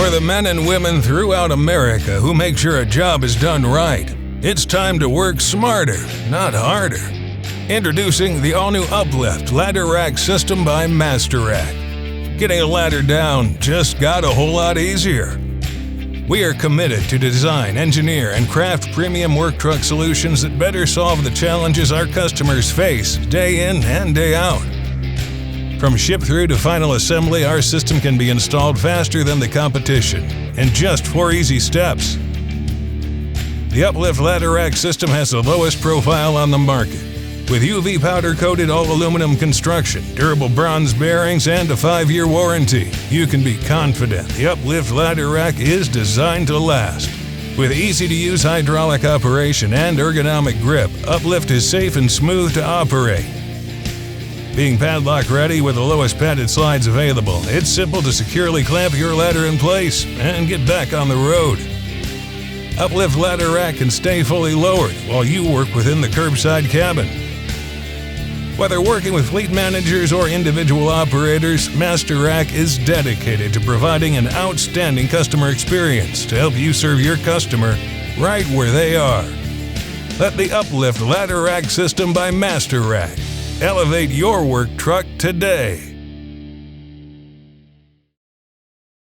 For the men and women throughout America who make sure a job is done right, it's time to work smarter, not harder. Introducing the all-new Uplyft ladder rack system by Masterack. Getting a ladder down just got a whole lot easier. We are committed to design, engineer, and craft premium work truck solutions that better solve the challenges our customers face day in and day out. From ship through to final assembly, our system can be installed faster than the competition in just 4 easy steps. The Uplyft ladder rack system has the lowest profile on the market. With UV powder-coated all-aluminum construction, durable bronze bearings, and a 5-year warranty, you can be confident the Uplyft ladder rack is designed to last. With easy-to-use hydraulic operation and ergonomic grip, Uplyft is safe and smooth to operate. Being padlock ready with the lowest padded slides available, it's simple to securely clamp your ladder in place and get back on the road. Uplyft ladder rack can stay fully lowered while you work within the curbside cabin. Whether working with fleet managers or individual operators, Masterack is dedicated to providing an outstanding customer experience to help you serve your customer right where they are. Let the Uplyft ladder rack system by Masterack elevate your work truck today.